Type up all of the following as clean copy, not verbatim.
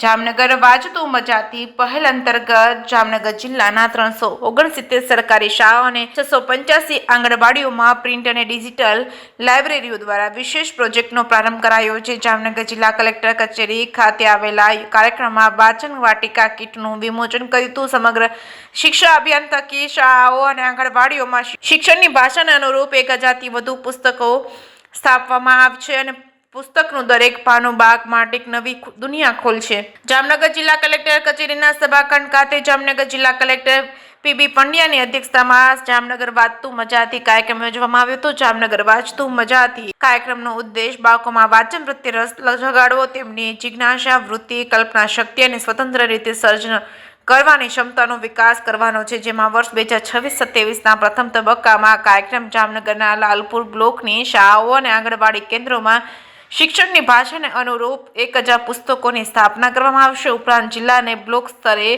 જામનગર વાંચતું મજાતી પહેલ અંતર્ગત જામનગર જિલ્લાના 369 સરકારી શાળાઓ અને 685 આંગણવાડીઓમાં પ્રિન્ટ અને ડિજિટલ લાઇબ્રેરીઓ દ્વારા વિશેષ પ્રોજેક્ટનો પ્રારંભ કરાયો છે। જામનગર જિલ્લા કલેક્ટર કચેરી ખાતે આવેલા કાર્યક્રમમાં વાચન વાટિકા કીટનું વિમોચન કર્યું હતું। સમગ્ર શિક્ષા અભિયાન થકી શાળાઓ અને આંગણવાડીઓમાં શિક્ષણની ભાષાને અનુરૂપ 1000થી વધુ પુસ્તકો સ્થાપવામાં આવશે અને પુસ્તકનું દરેક પાનું બાગ માટે એક નવી દુનિયા ખોલશે। જામનગર જિલ્લા કલેક્ટર કચેરીના સભાખંડ ખાતે જામનગર જિલ્લા કલેક્ટર પીબી પંડ્યાની અધ્યક્ષતામાં જામનગર વાંચતું મજાતી કાર્યક્રમ યોજવામાં આવ્યો હતો। જામનગર વાંચતું મજાતી કાર્યક્રમનો ઉદ્દેશ બાળકોમાં વાંચન પ્રત્યે રસ જગાડવો, તેમની જિજ્ઞાસા વૃત્તિ, કલ્પના શક્તિ અને સ્વતંત્ર રીતે સર્જન કરવાની ક્ષમતાનો વિકાસ કરવાનો છે, જેમાં વર્ષ 2026-27ના પ્રથમ તબક્કામાં કાર્યક્રમ જામનગરના લાલપુર બ્લોકની શાળાઓ અને આંગણવાડી કેન્દ્રોમાં શિક્ષણની ભાષાને અનુરૂપ 1000 પુસ્તકોની સ્થાપના કરવામાં આવશે। ઉપરાંત જિલ્લા અને બ્લોક સ્તરે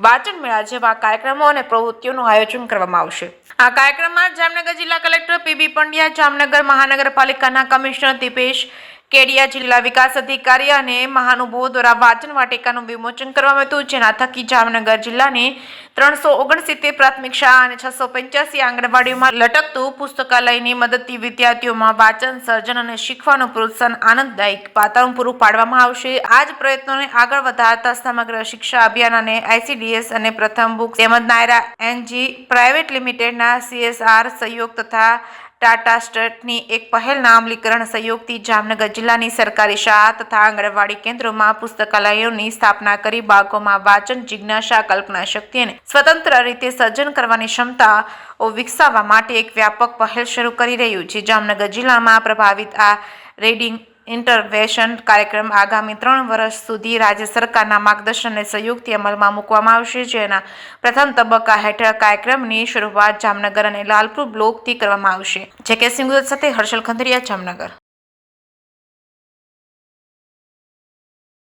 વાચન મેળા જેવા કાર્યક્રમો અને પ્રવૃત્તિઓનું આયોજન કરવામાં આવશે। આ કાર્યક્રમમાં જામનગર જિલ્લા કલેક્ટર પીબી પંડ્યા, જામનગર મહાનગરપાલિકાના કમિશનર દીપેશ કેડિયા, જિલ્લા વિકાસ અધિકારી અને મહાનુભાવો દ્વારા વાચન વાટિકાનું વિમોચન કરવામાં આવ્યું, જેના થકી જામનગર જિલ્લાની 369 પ્રાથમિક શાળા અને 685 આંગણવાડીઓમાં લટકતું પુસ્તકાલયની મદદથી વિદ્યાર્થીઓમાં વાચન, સર્જન અને શીખવાનું પ્રોત્સાહન આનંદદાયક વાતાવરણ પૂરું પાડવામાં આવશે। આ જ પ્રયત્નોને આગળ વધારતા સમગ્ર શિક્ષા અભિયાન અને ICDS અને પ્રથમ બુક તેમજ નાયરા એનજી પ્રાઇવેટ લિમિટેડના CSR સહયોગ તથા ટાટા સ્ટેટની એક પહેલના અમલીકરણ સહયોગથી જામનગર જિલ્લાની સરકારી શાળા તથા આંગણવાડી કેન્દ્રોમાં પુસ્તકાલયોની સ્થાપના કરી બાળકોમાં વાચન જિજ્ઞાસા, કલ્પના શક્તિ અને સ્વતંત્ર રીતે સર્જન કરવાની ક્ષમતાઓ વિકસાવવા માટે એક વ્યાપક પહેલ શરૂ કરી રહ્યું છે। જામનગર જિલ્લામાં પ્રભાવિત આ રીડિંગ ઇન્ટરવેન્શન કાર્યક્રમ આગામી 3 વર્ષ સુધી રાજ્ય સરકારના માર્ગદર્શન અને સહયોગથી અમલમાં મૂકવામાં આવશે, જેના પ્રથમ તબક્કા હેઠળ કાર્યક્રમની શરૂઆત જામનગર અને લાલપુર બ્લોકથી કરવામાં આવશે। જે કે સિંહ સાથે હર્ષલ ખંડેરિયા, જામનગર।